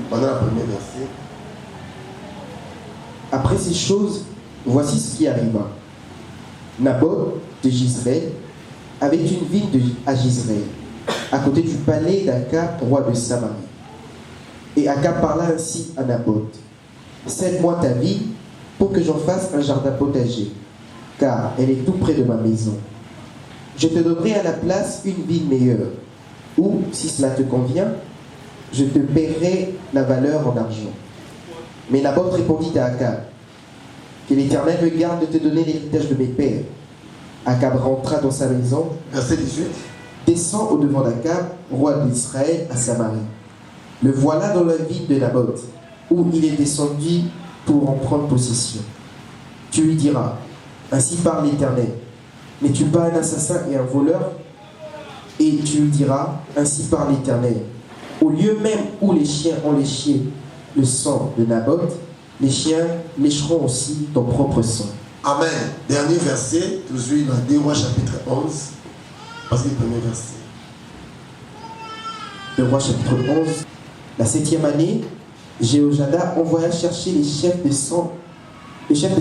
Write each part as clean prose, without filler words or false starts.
Pendant la première verset. Après ces choses, voici ce qui arriva. Naboth de Jezreel avait une ville à Jezreel, à côté du palais d'Akab, roi de Samarie. Et Akab parla ainsi à Naboth: cède-moi ta ville pour que j'en fasse un jardin potager, car elle est tout près de ma maison. Je te donnerai à la place une ville meilleure, ou, si cela te convient, je te paierai la valeur en argent. Mais Naboth répondit à Akab: que l'Éternel me garde de te donner l'héritage de mes pères. Akab rentra dans sa maison. Verset 18. Descend au-devant d'Akab, roi d'Israël, à Samarie. Le voilà dans la ville de Naboth, où il est descendu pour en prendre possession. Tu lui diras: ainsi parle l'Éternel. N'es-tu pas un assassin et un voleur? Et tu lui diras: ainsi parle l'Éternel. Au lieu même où les chiens ont léché le sang de Naboth, les chiens lécheront aussi ton propre sang. Amen. Dernier verset, toujours dans 2 Rois chapitre 11, parce que le premier verset. 2 Rois chapitre 11. La 7e année, Jéhojada envoya chercher les chefs de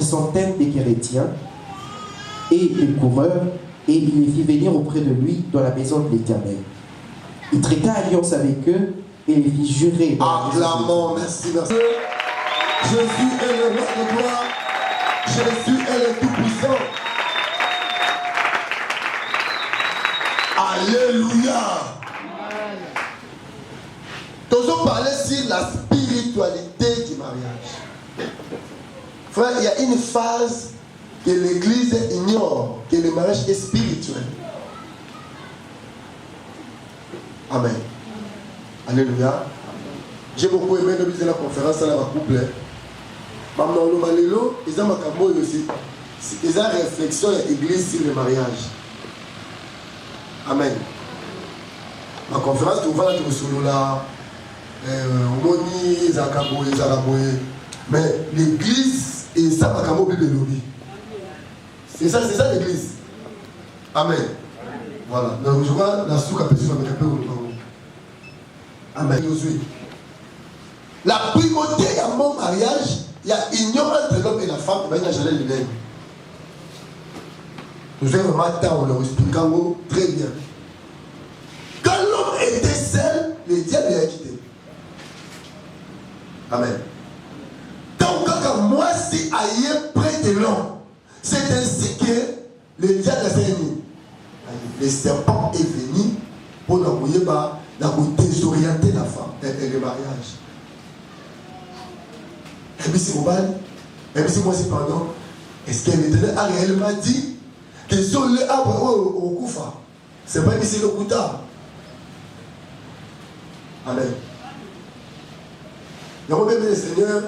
centaines des Kérétiens et des coureurs, et il les fit venir auprès de lui dans la maison de l'Éternel. Il traita alliance avec eux et les fit jurer. Acclamons, merci, merci. Jésus est le roi de gloire. Jésus est le tout-puissant. Alléluia. Nous allons parler sur la spiritualité du mariage. Frère, il y a une phase que l'Église ignore, que le mariage est spirituel. Amen. Alléluia. J'ai beaucoup aimé la conférence à la couple. Maintenant, ils ont aussi. Ils ont réflexion de l'église sur le mariage. Amen. Ma conférence, tu vois là, tu me là. Mais l'église, et ça, ma camo, c'est ça l'église. Amen. Voilà. Donc, je vois la souka personne avec un peu. Amen. La primauté à mon mariage, il y a union entre l'homme et la femme, il y a jamais l'humain. Nous avons vraiment on leur explique très bien. Quand l'homme était seul, le diable l'a quitté. Amen. Donc, quand moi, si ailleurs près de l'homme, c'est ainsi que le diable a fait. Le serpent est venu pour désorienter la femme et le mariage. Et puis c'est moi c'est pardon. Est-ce que l'Éternel a réellement dit que sur le arbre au Koufa, c'est pas ici le Kouta. Amen. Donc, le Seigneur,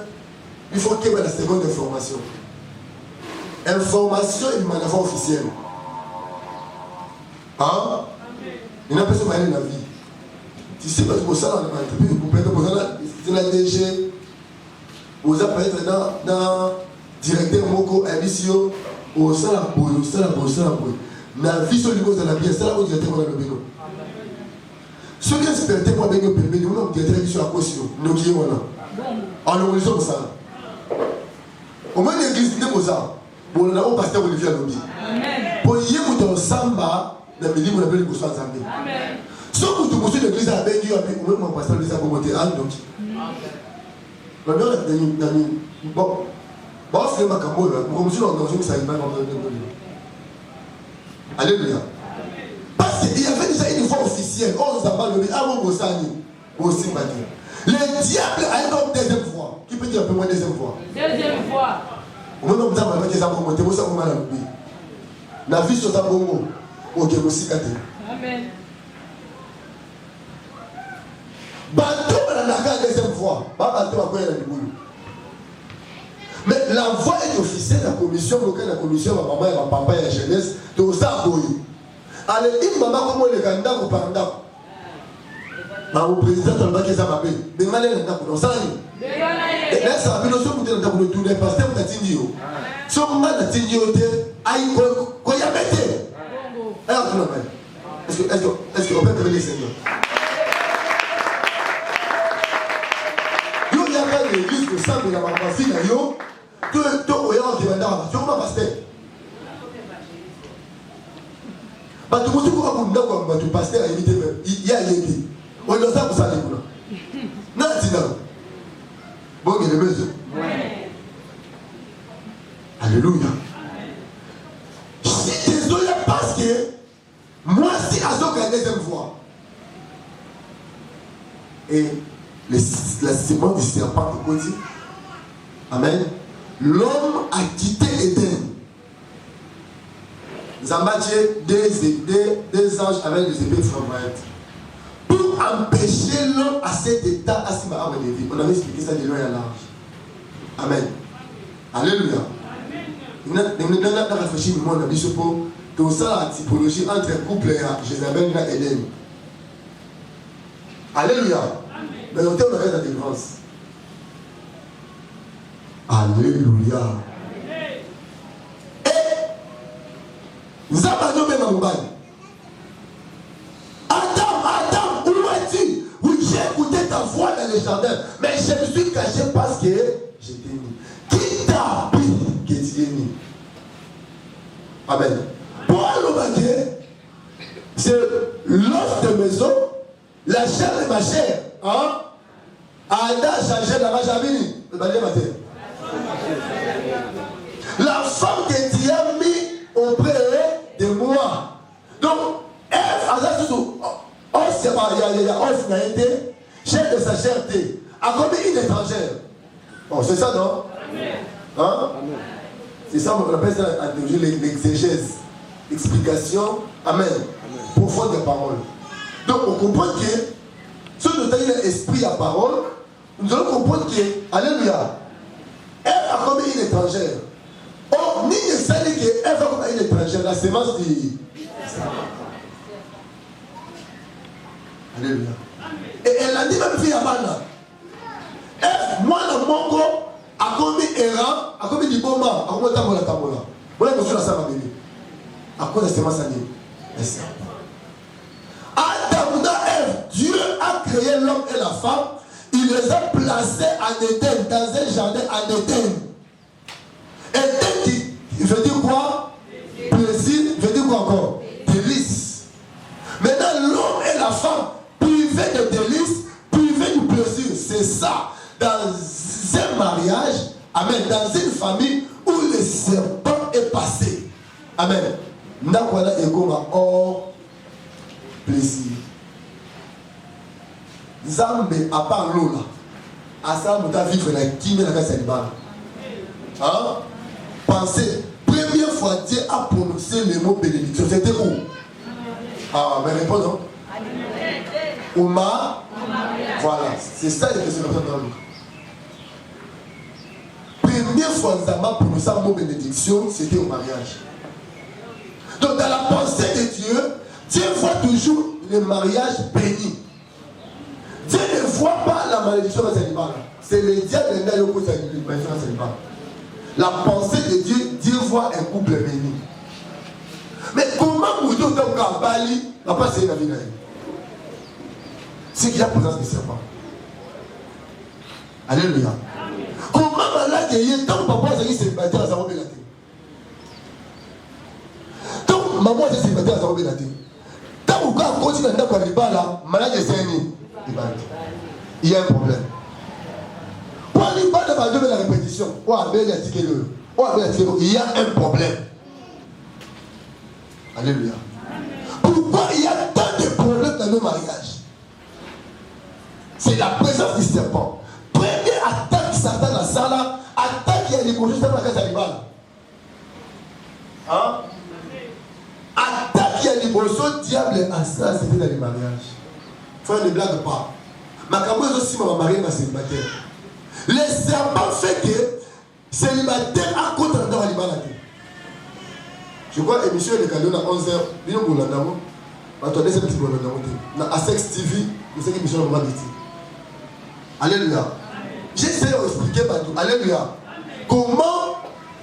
il faut qu'il y ait la seconde information. Information et manœuvre officielle. Hein? Il n'y a pas besoin de la vie. Tu sais, parce que ça, dans la DG, vous avez peut-être dans directeur Moko, Abissio, au Salaboy, la vie sur le niveau de la vie, c'est là où directeur Moko. Ceux qui espèrent moi, bien que nous avons directeur sur la caution, nous qui sommes là. En horizon, ça. Au moins, l'église n'est pas ça. Pour le pasteur Olivier Alobi. Pour y aller dans Samba, dans le milieu, on appelle le Gossan Zambé. Sauf que tu construis l'église à Bengue, ou même mon pasteur Olivier Alobi, on va donc. Bon, c'est ma camoule, comme si on dans une salle. Alléluia. Parce qu'il y avait déjà une voix officielle. On nous a parlé de Amo Gossani, aussi m'a dit. Le diable a une deuxième fois. Qui peut dire un peu moins deuxième fois? Deuxième fois. On nous a parlé des abonnements, c'est pour ça qu'on m'a dit. La vie sur ta bonne ok, aussi gâté. Amen. Bateau, on a la deuxième fois. Bateau, on a la boule. Mais la voix est officielle de la commission locale, la commission, ma maman et ma papa et la jeunesse, de ça, allez, il m'a dit comment les candidats ou pas candidats. Au président, on va dire ça, ma belle. Mais mal est là pour nous. Ça, et là, ça va bien, nous sommes dans le tour des pasteurs, on a dit, si on a dit, aïe, quoi y a metté. Alors, est-ce qu'on peut te venir, Seigneur? au sein de la mamie na yo, to oya qui va dans tu pas pasteur. Ba tu musu ko akunda ko ba tu pasteur imité il y a yébi. On le sait pour ça les boulot. Na tina. Bon il est besoin. Alléluia. Je suis désolé parce que moi si Azok a une deuxième fois. Et la sémence du serpent est côté. Amen. L'homme a quitté Éden. Zambaché des anges avec des épées flamboyantes. Pour empêcher l'homme à cet état, à ce moment de vie. On avait expliqué ça de loin à large. Amen. Alléluia. On a réfléchi, mais on a dit pour ça la typologie entre un couple et Jézabel et Éden. Alléluia. Mais on terme avec la délivrance. Alléluia. Et nous avons même un mobile. Adam, où es-tu? Oui, j'ai écouté ta voix dans le jardin, mais je me suis caché parce que je t'ai mis. Qui t'a appris que tu es mis? Amen. Pour le c'est l'os de maison, la chair et ma chair. Hein? Adam changeait la majabini. La femme que tu as mis auprès de moi. Donc, Ève, il y a os n'a été, chair de sa chair a commis une étrangère. Oh, c'est ça, non? Hein? C'est ça qu'on appelle ça en théologie l'exégèse. Explication, amen. Profonde des paroles. Donc, on comprend que si nous avons l'esprit à parole, nous allons comprendre que, alléluia, elle a commis une étrangère. Oh, ni ne sait qu'elle a commis une étrangère, la sémence du. Alléluia. Et elle a dit même fille à Bana. Moi, le mongo a commis erreur, a commis du bon mal, a commis tamola tamola. Voilà que je suis là, ça va venir. À cause de la sémence année. Adam et Ève, Dieu a créé l'homme et la femme. Il les a placés en Éden, dans un jardin en Éden. Éden qui veut dire quoi? Plaisir, veut dire quoi encore? Délice. Maintenant, l'homme et la femme, privés de délice, privés du plaisir. C'est ça. Dans un mariage, amen, dans une famille où le serpent est passé. Amen. Nakwala ekoma hors plaisir. Zambé à part l'eau à ça nous ta vivre la kimé la casa libana. Hein? Pensez, première fois Dieu a prononcé le mot bénédiction, c'était où? Ah, mais réponds non. Ouma. Voilà, c'est ça les questions dans le première fois Zamba a prononcé le mot bénédiction, c'était au mariage. Donc dans la pensée de Dieu, Dieu voit toujours le mariage béni. Dieu ne voit pas la malédiction dans célibat. C'est le diable qui a le coup de célibat. La pensée de Dieu, Dieu voit un couple béni. Mais comment vous dites que Bali n'a pas essayé la vie? C'est qu'il y a présence du serpent. Alléluia. Comment malade il y a tant papa qui s'est battu à sa robe la tête? Donc maman s'est battu à sa robe la tête. Tant que vous continuez à faire des balles, malade est saigné. Il y a un problème. Pour aller pas de la répétition, il y a un problème. Alléluia. Pourquoi il y a tant de problèmes dans nos mariages? C'est la présence du serpent. Première attaque Satan à Sala, attaque il y a des projets dans la casa animale. Hein? Attaque il y a des projets diable à ça, c'était dans les mariages. Faut ne blague pas. Ma camouflage aussi m'a marié ma célibataire. Le serpent fait que célibataire a contre dans la je crois émission de Calais à 11h. Nous avons dit attendez, c'est petit peu à Sex TV, nous avons émission de Mabiti. Alléluia. J'essaie d'expliquer partout. Alléluia. Comment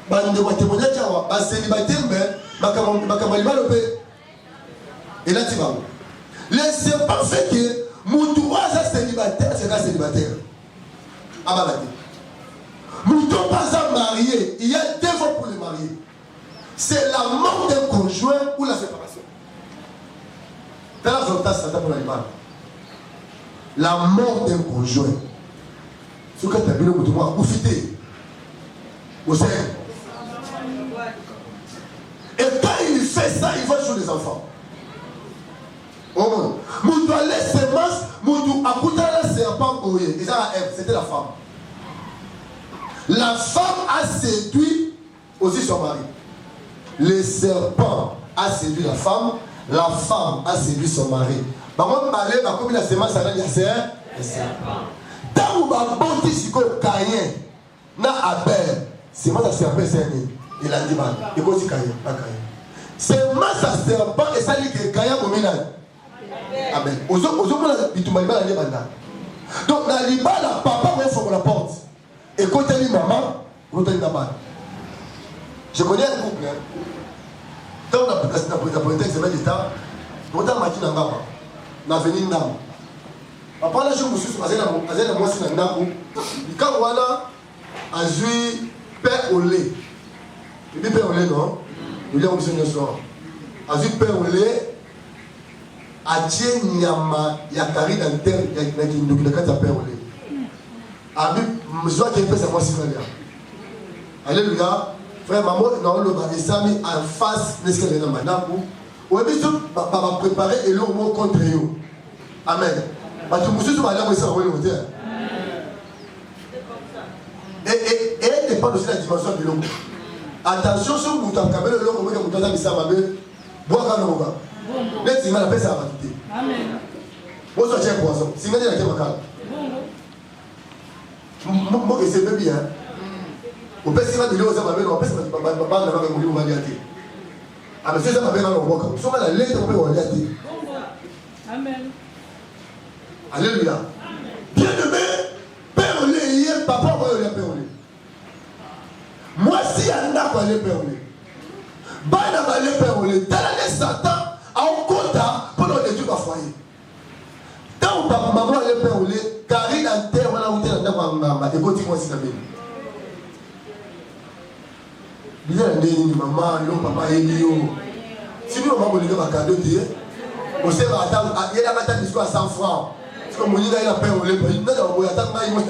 bande de témoigner à célibataire ma camouflage et là tu vas. Le serpent fait que Moutouaza célibataire sera célibataire. Abalati. Nous ne pas mariés. Il y a deux voies pour les mariés. C'est la mort d'un conjoint ou la séparation. La mort d'un conjoint. Ce que tu as vu, vous devez profiter. Au sein. Et quand il fait ça, il va jouer les enfants. Oh, Moutou a les semences, Moutou a coûté la serpent pour eux. Et ça, c'était la femme. La femme a séduit aussi son mari. Le serpent a séduit la femme a séduit son mari. Par contre, comme la semence, ça va dire c'est un serpent. Tant où va bondir si Caïn n'a Abel, semence à serpent, c'est un il a dit mal. Et quoi c'est Caïn, pas Caïn. Semence à serpent et ça dit que Caïn comme il a. Amen. Donc, dans l'ibala, papa va faire la porte. Et quand il dit maman, quand il dit maman. Je connais un couple. Quand on a pris un examen d'État, on a dit que on a venu dans après, là, je me suis dit quand on a vu père au lait, il dit père au lait, non? Il dit que soir. A vu père au lait. Adie nyama ya kari dans terre ya kindoki na kati ya père ole. Abi mzwa qui fait ça moi si là. Alléluia. Frère maman non le ba esami en face de ce que na manaku. Ou bien tout va préparer et le mot contre eux. Amen. Parce que monsieur va aller ça oui le et dépend aussi de la dimension de l'homme. Attention sur vous t'as camé le l'homme comme vous t'as mis ça ma belle. Bois quand on va. Les signes appellent ça à quitter. Amen. Moi, je suis un poisson. Si vous avez un macal. Moi, je sais bien. On peut se faire des choses à ma mère, on peut se faire des choses à ma mère. Ah, mais c'est ça ma mère dans le bois. Si on a la lettre, on peut en dire. Amen. Alléluia. Bien aimé, Père Olé, papa, moi, Père Olé. Moi, si un n'a pas les Père Olé. Bana va les Père Olé. Dans les Satan. En compta pour nous détruire ma foyer. Tant que papa maman allait faire rouler, car il a terre, on a outé la maman, et continue aussi la vie. Il y a des maman, le papa et lui. Si nous avons voulu ma cadeau, on sait attendre, il y a un discours à 100 francs. Parce que mon gars il a peur rouler, il n'a pas voulu attendre, il m'a dit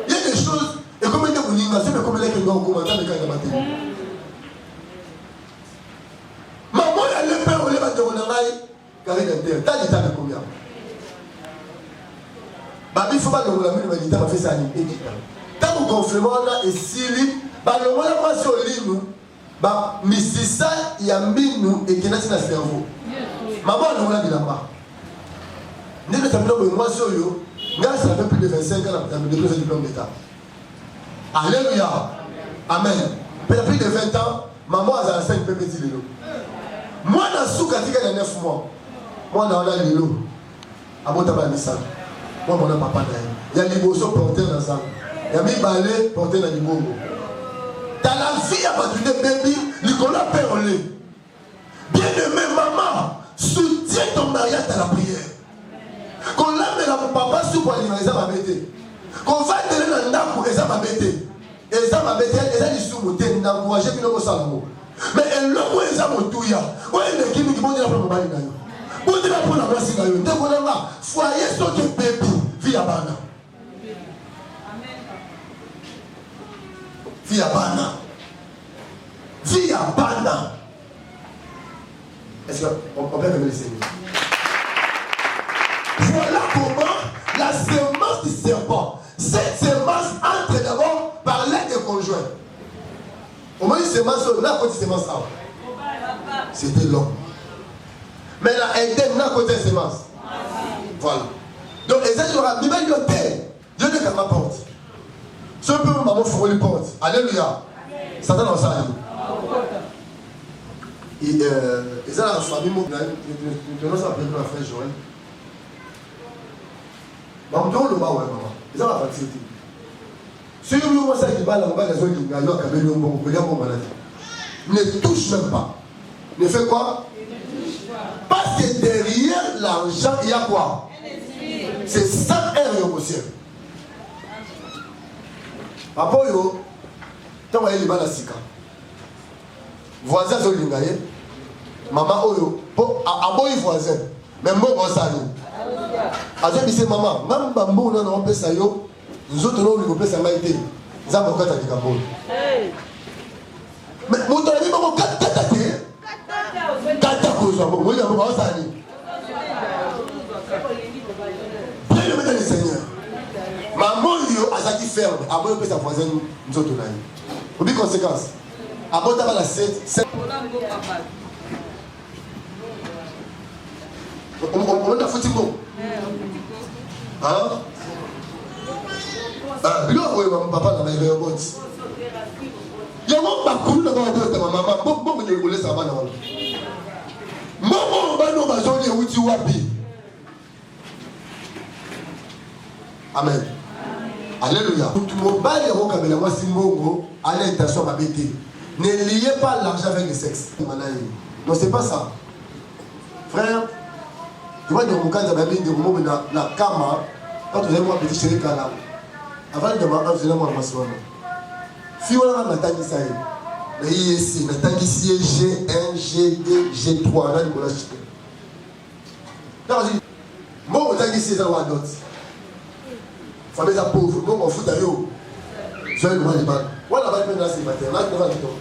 il y a des choses, et comme il y a une innovation, mais comme il y a quelqu'un au commentaire, mais quand il a maté. Maman, elle est peur, elle est battue, car il est terre. T'as dit, t'as combien? Babi, il faut pas que vous l'avez dit, t'as fait ça. Tant que confirmons là, et si, bah, le moment là, sur l'île, bah, mais c'est ça, il y a mis nous et qui n'a pas de cerveau. Maman, elle a dit là-bas. N'est-ce pas que moi, sur eux, ça fait plus de 25 ans, dans le dépôt du diplôme d'État. Alléluia. Amen. Mais plus de 20 ans, maman a 5 bébés de l'eau. Moi, dans ce cas, il y a 9 mois. Moi, dans la lilo. À mon tabac, moi, mon papa, il y a des bossos portés dans ça. Il y a des balais portés dans les bobos. Dans la vie, il y a des bébés, Nicolas Père Olé. Bien aimé, maman, soutiens ton mariage à la prière. Qu'on l'âme et la papa sous pour l'animal, ça va m'aider. Qu'on va donner dans le nakou, et ça va m'aider. Et ça va m'aider, et ça dit sous mon thé, n'encourager puis nous salmo. Mais elle l'a où est-ce que tu as? Où est-ce que tu as? Où est-ce que tu as? Foyer sont que bébé vie à bana. Vie à bana. Vie à bana. Est-ce qu'on peut me laisser? Voilà comment la semence du serpent. Cette semence entre d'abord par l'aide des conjoints. On m'a dit semence, là, quand semence, c'était l'homme. Mais là, elle était là côté semence. Voilà. Donc, et ça, il y aura Dieu ne ferme pas la porte. Ce peu, maman, il faut les porte. Alléluia. Satan dans ça. Et ça, la famille, je ne sais pas comment faire Joël. Maman, tu as le bas, ouais, maman. Et ça, la facilité. Si vous voulez ça qui va là, on va les autres qui gagnent, ne touche même pas. Ne fait quoi? Parce que derrière l'argent, il y a quoi? C'est 100 € au ciel. papa oyo tant que il va la sika voisin zo lingaye maman oyo po aboyi voisin mais mbongo osali azo bise maman ngamba mbona na opesa yo nzoto no olingo pesa ngai te nzambe okata likambo mais moto na bimoko kata te kata kozwa mbongo oyo mbongo osali bien le maître du Seigneur maman yo azaki ferme aboyi opesa voisin nzoto na ye obi conséquence abota ba la 7 on a foutu bon hein biloko oyo papa na mayebeyo boti yango bakulu na baobota bamama bongo nyekolesa bana wana mbongo bano bazoli euti wapi amen alléluia mutu mobali akokabela mwasi mbongo ala intention mabe te ne liez pas l'argent avec le sexe non c'est pas ça frère tu vois donc quand tu as mis des mots dans la kama quand tu as moi petit chéri kala avant de m'en venir moi masona fi wala na tangi ça mais ici na tangi si G1 G2 G3 là ni la chute non moi tangi si ça wa dot famille ça pauvre moi on fout à yo je vais le mal voilà va maintenant c'est matin là devant tout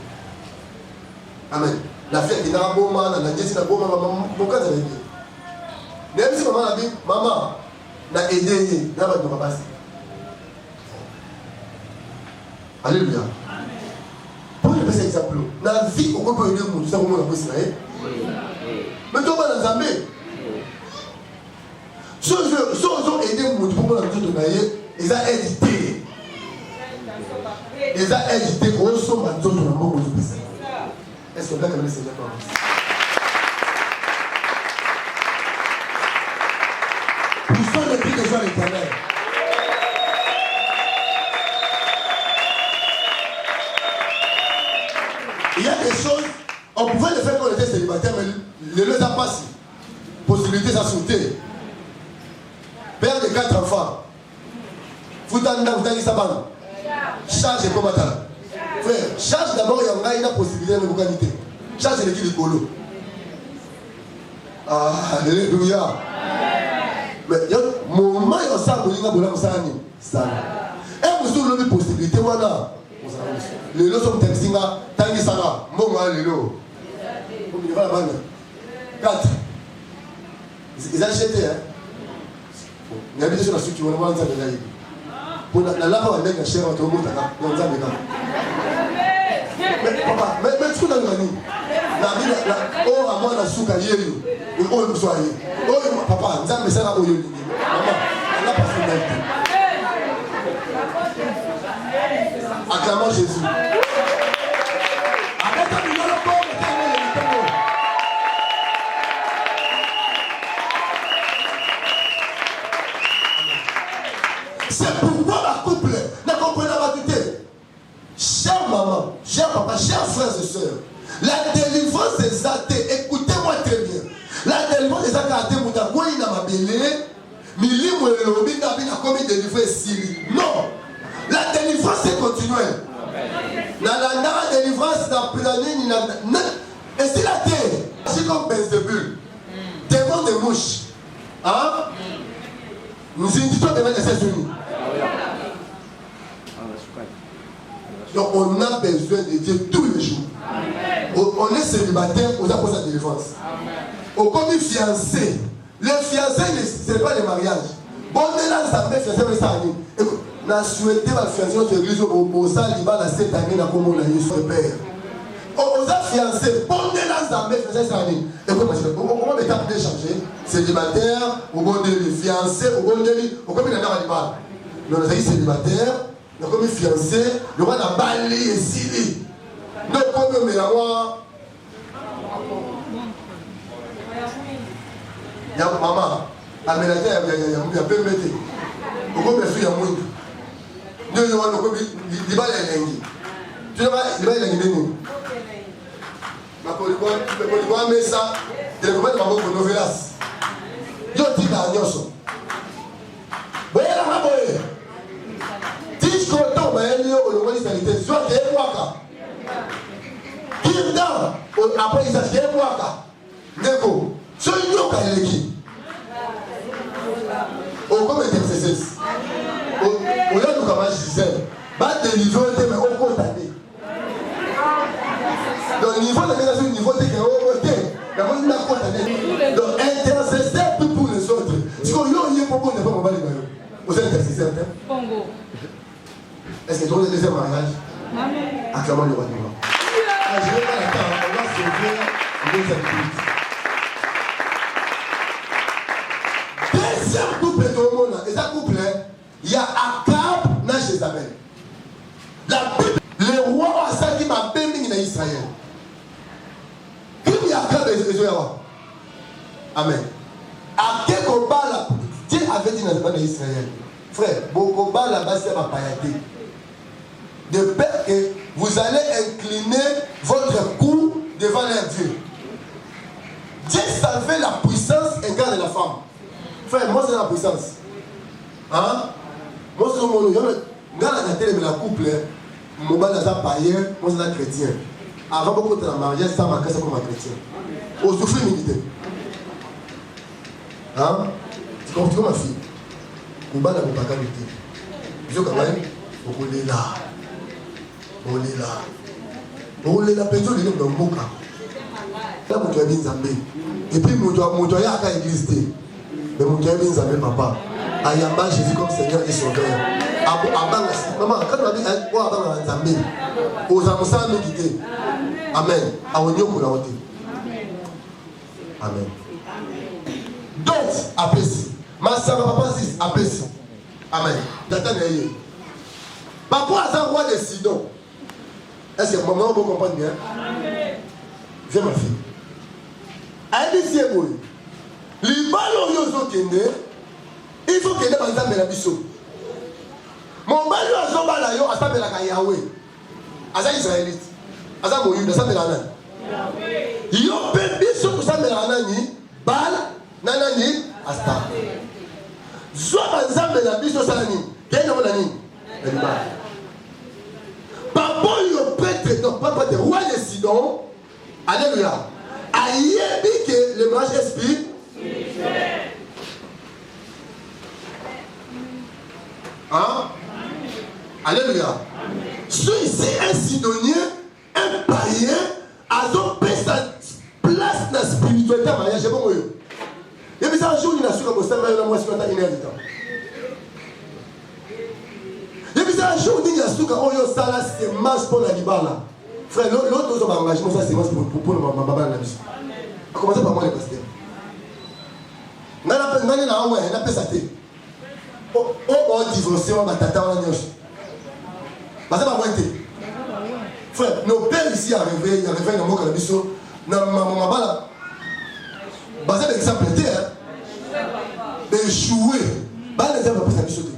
amen la fête qui n'a bon man na jesi na bon maman mon cas c'est même si maman a dit maman na aidé na ba de passer alléluia pour le passer exemple na vie on peut aider mon ça comment on peut se faire mais toi dans Zambie so aider mon pour la tout naie ils a édité au son de tout le monde est-ce qu'on a quand même c'est d'accord poussons le prix des gens éternels. Il y a des choses, on pouvait le faire quand on était célibataire, mais le n'a pas si. Possibilité ça sauter. Père de 4 enfants. Vous avez ça ban. Charge et comment frère, charge d'abord, il y a une possibilité de qualité. Charge l'équipe de colo. Ah, alléluia. Mais il y a un moment où il y a ça. Et vous avez une possibilité. Les lots sont textinga, tangi sanga, moi les lots. Vous avez la banne. 4. Ils ont acheté. Il y a des choses qui vont voir ça de la vie. Pour la lave avec la chair, on te remonte là. Mais papa, mais tu as gagné. La vie, oh, à moi, la souka yélu. Et oh, vous soyez. Oh, papa, nous avons ça là, oh, yélu. Maman, elle n'a pas fait d'elle. Acclamons Jésus. Arrête à nous le corps, c'est pourquoi la couple ne comprenez pas tout. Chère maman, cher papa, chers frères et sœurs, la délivrance des athées, écoutez-moi très bien. La délivrance des athées, il n'a pas belé, milimu et le lobby n'a pas délivré Syrie. Non, la délivrance est continuelle. La délivrance n'a plus la ligne. Et si la terre, c'est comme Belzébul, démon de mouches, hein? Nous invitons de mettre les États-Unis. Donc on a besoin de Dieu tous les jours. On est célibataire, on a posé la délivrance. On comme fiancé. Les fiancés, ce n'est pas le mariage. Bon, on est là, ça fait fiancé, mais ça arrive. On a souhaité la fiancée notre église au Saliba cette année, comme on a eu son père. On a fiancé, bon, on est là, ça fait fiancé, ça arrive. Et comment on est capable de changer? Célibataire, au bon délire, fiancé, au bon délire, au comme il y en a animal. On a dit célibataire. Donc comme fiancé, le roi n'a pas lié ici. Donc comme il y a moi, il y a maman, aménagé, il y a peu de métier. Au comme il y a moins. Nous avons comme il va y aller. Tu ne vas pas y aller. Ma poligoine, mais ça, tu ne peux pas te faire une novelas. Je dis à Nyoso. Voyez la maman. j'ai Waka. Kirdan, après Isaac, j'ai Waka. Neko, ce Yoka il est qui? Comme intercesseur. Au lieu de comment je disais, va délivrer, mais au compte d'année. Donc, niveau de l'organisation, niveau de l'organisation, donc, intercesseur pour les autres. Si on y est pour vous, on n'est pas mal. Vous êtes intercesseur. Est-ce que tu as le deuxième mariage? Acclamons le roi du roi. Je vais pas attendre, on va sauver les activités. Deuxième couple de tout le monde, et ça couple, il y a Akab dans Jézabel. La Bible, le roi a ça qui m'a béni dans Israël. Il y a Akab et Zoyawa. Amen. À quel combat là, Dieu avait dit dans Israël, frère, mon combat là-bas c'est ma pailleté. De peur que vous allez incliner votre cou devant leur Dieu. Dieu savait la puissance égale de la femme. Frère, moi c'est la puissance. Hein? Moi c'est mon nom. Dans la télé de la couple, mon bal est païen, moi c'est un chrétien. Avant beaucoup de la mariage, ça m'a cassé comme un chrétien. Au souffle militaire. Hein? Tu comprends ma fille? Mon bal n'a pas qualité. Je quand même, on est là. On est là. On est là, personne n'est dans le moka. Là, mon doigt est bien zambé. Et puis, mon doigt est à l'église. Mais mon doigt est bien zambé, papa. Ayamba Jésus comme Seigneur et Sauveur. Maman, quand on a dit, on va dans la zambé. Aux amours, nous quitter. Amen. Amen. Donc, après si. Ma sœur, papa, si. Après si. Amen. D'attendre. Papa, ça, roi de Sidon. Est-ce que maman vous comprenez bien? Viens ma fille. Elle dit si elle est il faut que les gens aient la biso. Mon bal a zomba la yo asabe la Yahweh. Asa Israélite. Asa Moïse asabe la nan. Yo pe biso asabe la nani bal nanani asta. Zo asabe la biso salani. Quel nom nani? Papa le prêtre, non pas prêtre, roi de Sidon. Alléluia. Aïebi que le mariage explique. Hein? Alléluia. Celui-ci un Sidonien, un païen, a donc sa place dans la spiritualité en mariage. C'est bon, oui. Et puis, un jour, il a su comme ça, mais il a moins de temps. Et puis, un jour, il a su que ça, c'est masse pour la libala. Frère, l'autre chose engagement, ça, c'est masse pour le maman dans la vie. A commencer par moi, les pasteurs. On a appelé ça. On divorcé, on a tata, on a nièce. Parce que c'est pas frère, nos pères ici arrivent dans mon cannabis. Dans ma balle. Basé l'exemple, d'échouer. Bah, les hommes, ça sauter.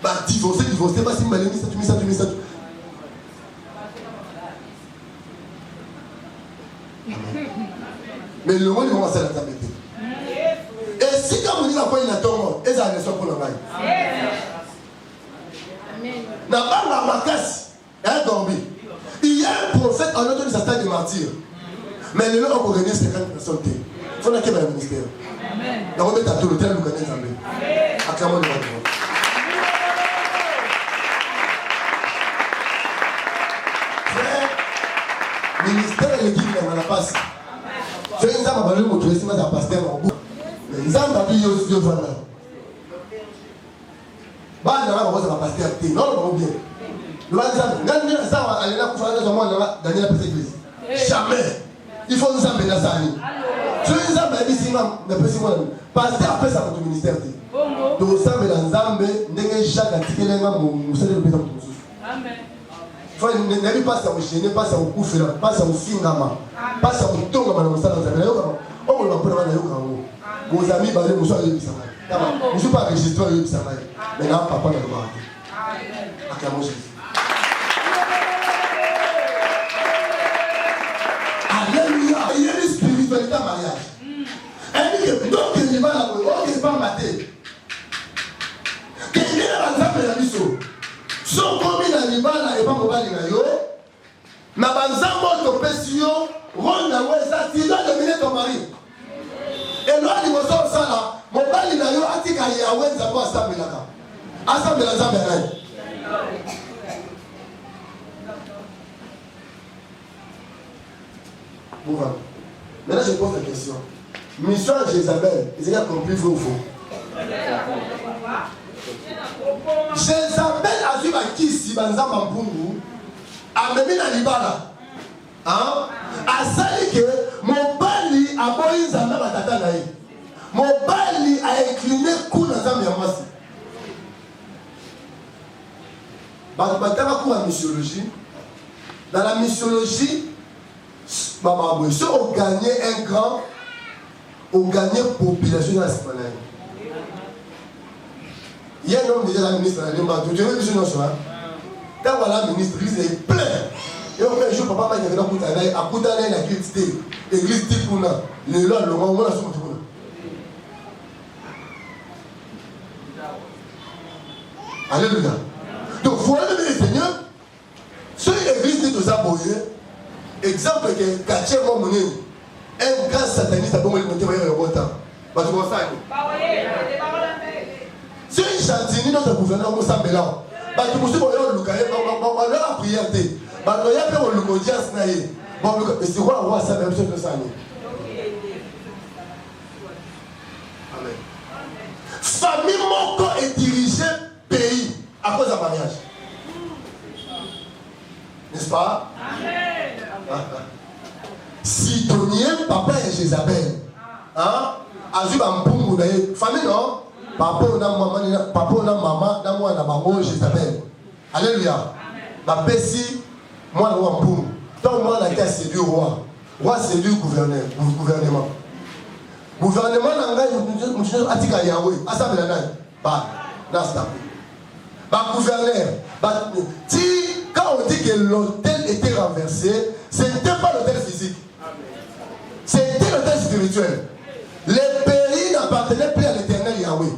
Bah, divorcer, bah, si mal mis ça. Mais le monde, ils vont à la table. Et si quand vous dites à quoi il a tort, ils ont une leçon pour le bail. N'a pas la macasse, elle a dormi. Il y a un prophète en autre de sa stade de martyr. Mais le on organise 50 personnes. Il faut qu'il y ait un ministère. Donc on met à tout le temps, nous connaissons Zambé. Acclamons le roi. Frère, ministère et l'équipe de la passe. C'est une femme à valeur pour trouver si ma pasteur en bout. Mais une femme a dit yo voilà. Bah là on va pasteur acté. Non non bien. Le va dire ça aller là pour faire dans moi dans la petite église. Jamais. Il faut nous amener dans ça. Je nous amener ici mais petit moi. Pasteur après ça pour le ministère. Donc ça mais dans Zambé ndenge chaque article là mon c'est le président pour tous. Amen. Faut ne pas ça au gêner, pas ça au couper, pas ça au fingama, pas ça au tonga dans le salon. On va prendre la yoga. Vos amis balé vous soyez bien. Vous ne suis pas enregistré au Samaï. Mais là papa ne va pas. Acclamons Jésus. Alléluia. Il y a une spiritualité à mariage. Elle dit que donc il va la voir, il va mater. Qu'il y a la femme de la mission. Son commis la libala et pas mobali na yo. Na banzambo to pesio, ronda wesa ti dois dominer ton mari. Et loi liboso sala, mobali na yo atika ya wenza po asambelaka. Asambela zambe nani? Bon, maintenant je pose la question. Mission à Jézabel, ils ont compris vrai ou faux? Jézabel a vu qui si banzamba mpungu a même na libala. Hein? A sali que mon bali a boyi nzamba batata na ye. Mon bali a incliné coup dans nzamba ya mwasi. Bataka cours en missiologie. Dans la missiologie, si on gagnait un grand, on gagnait population dans la semaine. Il y a un homme déjà la ministre, tu veux que je ne sois pas. Quand la ministre, l'église est pleine. Et on fait un jour, papa m'a dit à Koutanaï, la critique, l'église dit qu'on a, le long, le moment, on a son tour. Alléluia. Donc, voilà le Seigneur. Si l'église dit aux aboyés, exemple que Kaché Momouni, un grand sataniste a bon monter le bon temps. Tu vois ça? Si une chantine, notre gouverneur Moussa Bélan, tu peux voir le Lucaïe, on leur a prié. Tu vas faire le Lucodias Naïe. Bon, c'est quoi, ça même chose que ça. Amen. Famille Moko est dirigée pays à cause d'un mariage. N'est-ce pas? Amen. Sidonien, papa et Jézabel. Hein? Azuba Mpungu d'ailleurs. Famille non? Papa ou maman, dans moi, dans Jézabel. Alléluia. Ma pessi, moi, le roi Mpungu. Tant moi, la caisse, c'est du roi. Roi, c'est du gouvernement. Gouvernement, n'a Atika Yahweh. Assemblée Nanaï. Bah, Nasta. Bah, gouverneur. Bah, quand on dit que l'hôtel était renversé, ce n'était pas l'hôtel physique. C'était l'hôtel spirituel. Les pays n'appartenaient plus à l'éternel Yahweh.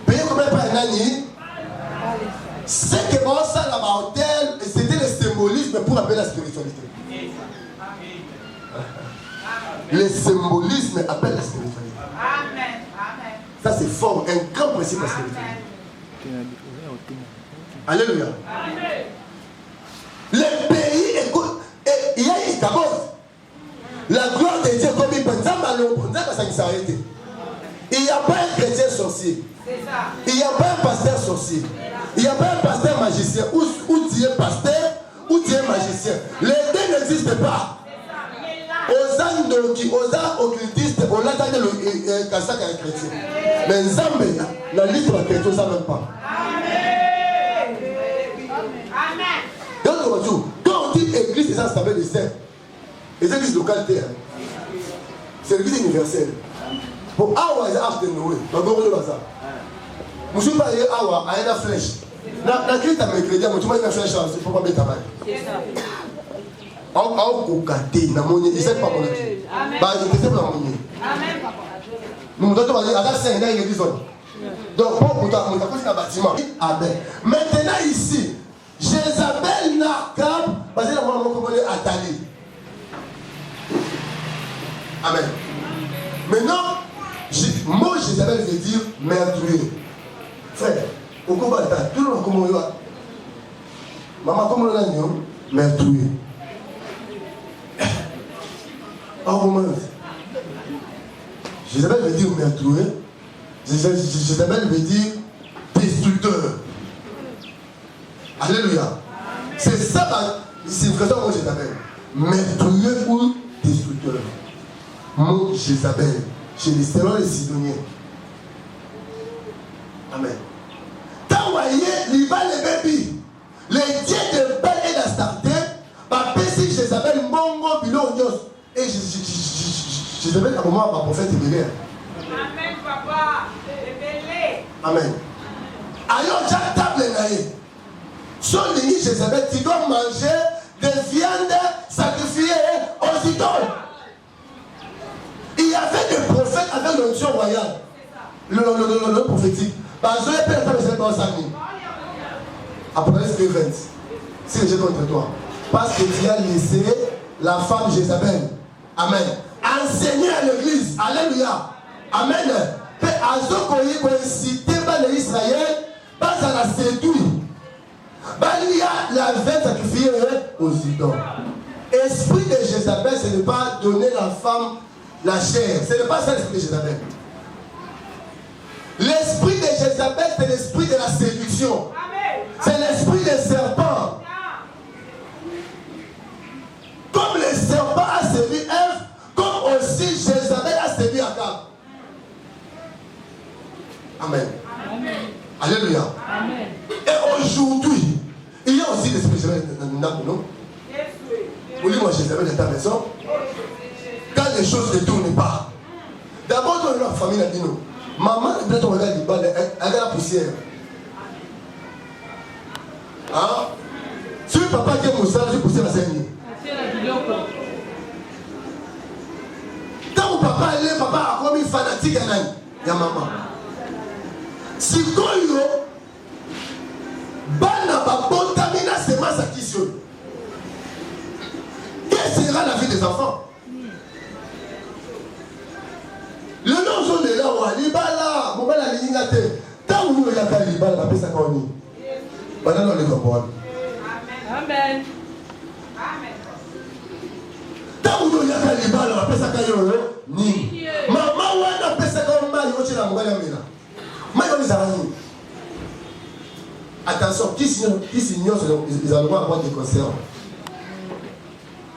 Pays comme pas Nani. C'est que bon, ça là-bas, hôtel, c'était le symbolisme pour appeler la spiritualité. Le symbolisme appelle la spiritualité. Ça c'est fort, un grand principe de la spiritualité. Alléluia. Les pays, écoute, il y a d'abord la gloire de Dieu comme il pense, il n'y a pas un chrétien sorcier. Il n'y a pas un pasteur sorcier. Il n'y a pas un pasteur magicien. Ou tu es pasteur, ou tu es magicien. Les deux n'existent pas. Aux âmes occultistes, on l'attend le Kassak à un chrétien. Mais Zambé, la liste de la chrétien, ça ne même pas. Donc, quand on dit église, ça s'appelle les saints. Les églises locales, c'est l'église universelle. Pour Awa, il y a Arche de Noé. Je ne suis pas allé à Awa, à une flèche. Dans quel temps mercredi, je suis une flèche, c'est pour pas mettre ta main. Il sait pas mon avis. Je sais pas mon avis. Nous devons aller à la scène, il y a une église. Donc, pour ta bâtiment. Maintenant, ici, Jézabel n'a cap, parce que la maman commence à Atali. Amen. Maintenant, moi, Jézabel veut dire meurtrier. Frère, au combat, tout le monde comment il va. Maman, comment on l'a dit, meurtrier. En moment, Jézabel veut dire meurtrier. Jézabel veut dire destructeur. Alléluia. C'est ça la signification de Jézabel. Meurtrier ou destructeur. Mot Jézabel. Chez les selon les Sidoniens. Amen. Tawaye, l'Iba le baby. Les dieux de Bel et d'Astarté, ma pessi Jézabel, Mongo, Bilo, Dios. Et Jézabel, à un moment, ma prophète est belé. Amen, papa. Amen. Ayo, j'ai table naïe. Sur l'île Jézabel, tu dois manger des viandes sacrifiées aux idoles. Il y avait des prophètes avec l'onction royale. Le prophétique. Apocalypse 20. si les gens sont contre toi. Parce que tu as laissé la femme Jézabel. Amen. Enseigner à l'église. Alléluia. Amen. Mais à ce qu'on a incité les Israël, pas à la séduire. Il y a la veine sacrifiée aux idoles. Esprit de Jézabel, ce n'est pas donner la femme la chair. Ce n'est pas ça l'esprit de Jézabel. L'esprit de Jézabel, c'est l'esprit de la séduction. C'est l'esprit des serpents. Comme le serpent a séduit Ève, comme aussi Jézabel a séduit Akab. Amen. Amen. Alléluia. Amen. Et aujourd'hui, il y a aussi l'esprit de Jézabel dans nous. Vous dites, moi, Jézabel est à la maison. Quand les choses ne tournent pas, d'abord, dans la famille, a dit non. Maman, peut-être on regarde du bas, elle a la poussière. Hein? Si le papa qui est moussard, je poussé la scène. Quand mon papa est là, papa a comme une fanatique, il y a maman. Si quand il y a bana babotamina semence à qui seul. Quelle sera la vie des enfants? Le nom de là, on a libala, mon bal a l'ingate. Tant que vous avez libala, la paix ça connaît. Maintenant, on les comprend. Amen. Amen. Tant que vous avez libala, la paix ça connaît. Maman, on a paix ça connaît. Il y a un mobile amina. Attention, qui s'ignore, ils allont avoir des concerts.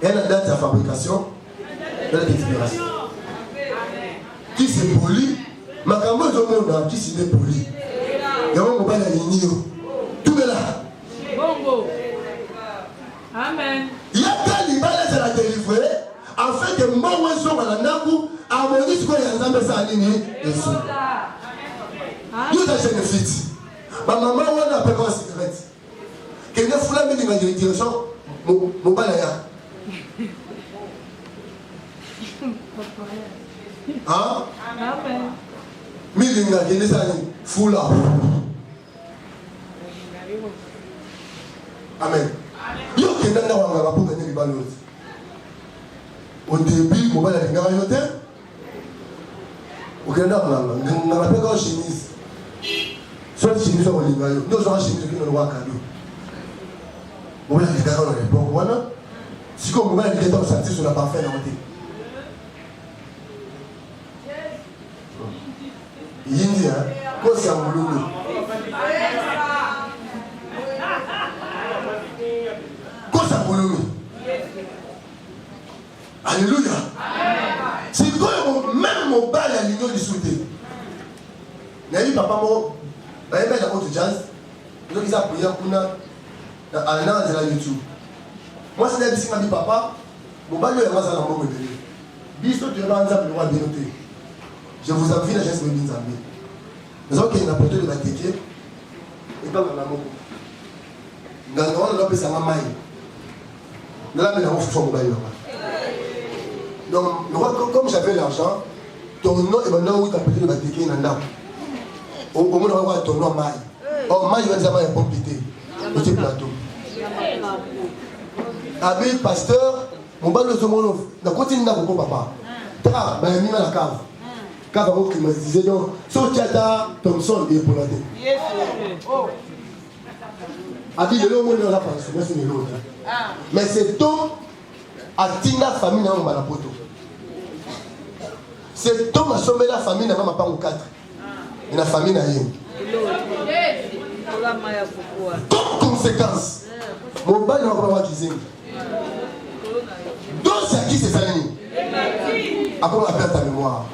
Il y a la date de la fabrication, il y a l'expiration. Qui s'est poli, ma caméra de monde qui s'est poli. Il y a un mobile à l'igno. Tout est là. Bongo. Amen. Il y a des libales à la délivrée, afin que moi, je sois à la nakou, à mon discours, il y a un peu ça à l'igno. Nous avons une fille. Ma maman, on a appelé une cigarette. Qui est foulée dans la direction, mon balaya. Hein? Milinga, qui est foula. Amen. Yo qui est dans la pour gagner les ballons. Au début, mon balaya est dans la au Canada, on a appelé une chemise. Soit une chemise au Libanon, nous avons une chemise qui nous a cadeau. On va les gars dans l'époque, voilà. Si comme on va les gars sortir sur la parfait dans le thé. Yindi, hein, quoi c'est un boulot. Quoi c'est un boulot. Alléluia. C'est quoi même mon bal à l'union du souté. Il y a eu papa moi. Il y a eu la haute jazz. Donc ils ont prié pour nous. À l'année de la YouTube. Moi, c'est là que dit papa, mon bal est dans mon bébé. Bisto, tu es là, le roi bien noté. Je vous invite à la chaise de Binzambi. Nous avons une apporteur de la téké. Et pas dans la mot. Dans le rôle de l'homme, c'est un maï. Nous avons la refouche au bail. Donc, comme j'avais l'argent, ton nom est maintenant où tu as apporté de la téké dans l'âme. Au moment où on va ton nom maï. Or, maï, il va dire un pompier. Petit plateau. Avec pasteur, mon bal de ce monde, on continue à vous papa. Tra, ben, il m'a la cave. Cave avant qu'il me disait donc, sauf Tchata, Thompson et Polade. Avec le monde, on l'a pas reçu, c'est l'autre. Mais c'est Tom, à Tina, famille, dans mon poto. C'est Tom, à sommer la famille, dans ma part ou 4. Et la famille, n'a rien. Comme conséquence, mon bal ne va pas avoir cuisine. Donc c'est à qui c'est ça? Après on va perdre ta mémoire.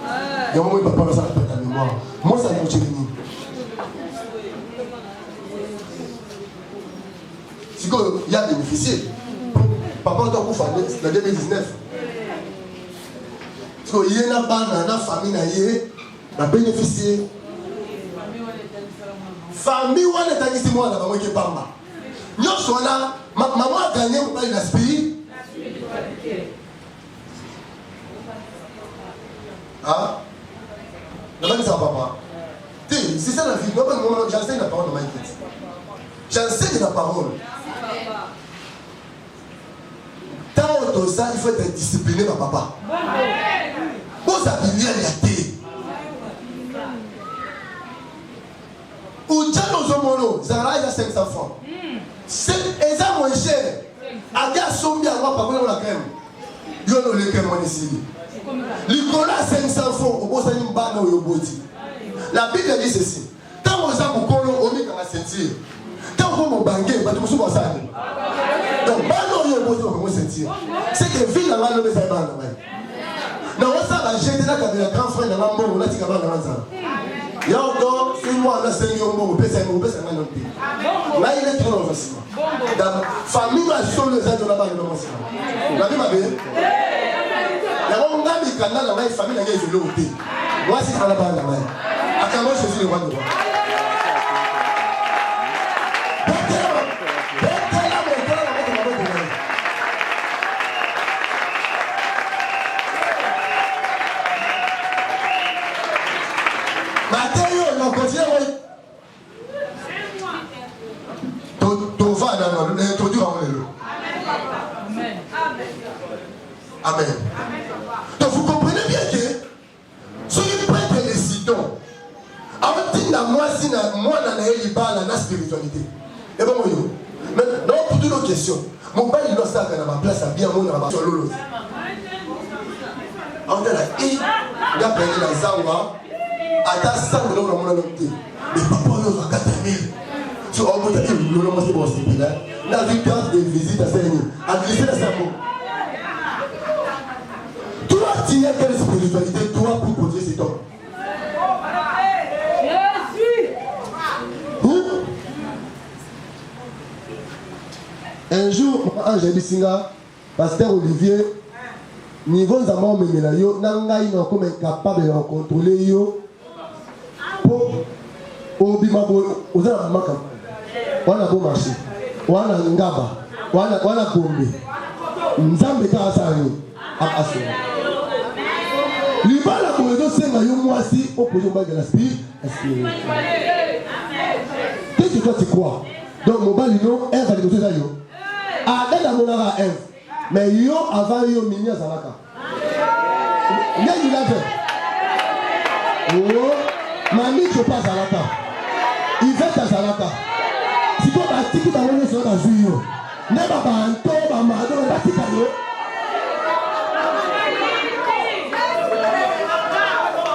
Il y a un moment où il ne va pas perdre ta mémoire. Moi ça me continue. Si il y a bénéficié. Papa doit pour faire en 2019. Parce qu'il y a une famille qui a bénéficié. Famille où on est ici, moi, là, maman qui est pas mal. Nous sommes là, maman a gagné pour parler de la spiritualité. Ah? C'est ça, papa. C'est ça la vie. J'enseigne la parole de ma tête. J'enseigne la parole. tout ça, il faut être discipliné par papa. Vous avez bien gâté. Ou tiens nos homonos, Zara il y a 500 francs. C'est ça moins cher. Adia sombi à moi par contre la crème. Yo no le crème on ici. L'Icola 500 francs au bout d'une banne au yoboti. La Bible dit ceci. Quand vous avez beaucoup on met dans la ceinture. Quand vous me banquez, vous me souvent ça. Donc banne au yoboti on me sentir. C'est que ville là le besoin banne là. Non ça va jeter là quand le grand frère dans la mort là tu vas dans la salle. Il y a encore une mois, on a 5 millions de mots, on peut faire un an. Là, il est trop facile. Dans la famille, il y a les aides de la banque. La vie m'a dit, il y a un des canaux dans la famille, il y a des lots. Moi, c'est dans la banque. À quand moi, je suis le roi de roi. Amen. Donc vous comprenez bien que ce qui peut être les citons, avant de moi, la spiritualité. Et bon, mais non, pour toutes nos questions, mon père il doit ça dans ma place à bien mon dans ma sur l'eau. On est là, il a payé la zawa, à ta 100 000 dans mon adopté. Mais papa, nous a 4 000. Sur un moment, nous avons dit bon, c'est là. La victoire des visites à Saint-Denis, à glisser dans sa peau. Toi, tu as quelle spiritualité, toi, pour protéger cet homme? Un jour, Ange Bissinga, pasteur Olivier, niveau de mon mémelayo, n'angaï non comme incapable de contrôler yo pour obimabo aux amakam. On a beau marché, on a ngaba, on a bombe. Nzambe ka asani, apaso. Libala ko edo senga yo mwasi opposé au de la spiritualité. Qu'est-ce que toi tu crois? Donc mon balino, elle va négocier ça yo. Adèle à mon ara Eve. Mais yo avant yo mini à Zalaka. Il y a du lave. Oh, mami je passe à Zalaka. Il va à Zalaka. Si tu as dit que tu as donné sur la juillet, n'est pas un tour à ma donne la tika yo.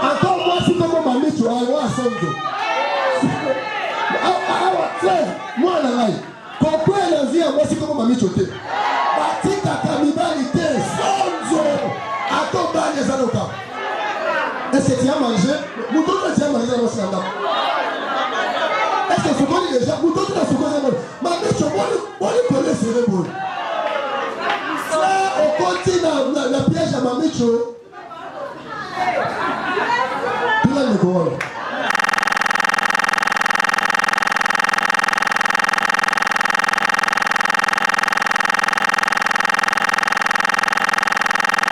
Encore moi si comme mami tu as un songe. Frère, moi la raille. Pourquoi la vie à moi c'est comme mamie choté? Batika kamibalité, sonzo. Attends, bah les aloka. Est-ce que tu as mangé? Vous d'autres tu as mangé dans le scandale. Est-ce que vous connaissez déjà? Vous d'autres tu as mangé. Mamie choté, on les connaît c'est bon. Frère, on continue la piège à mamie choté. Tout le monde est bon.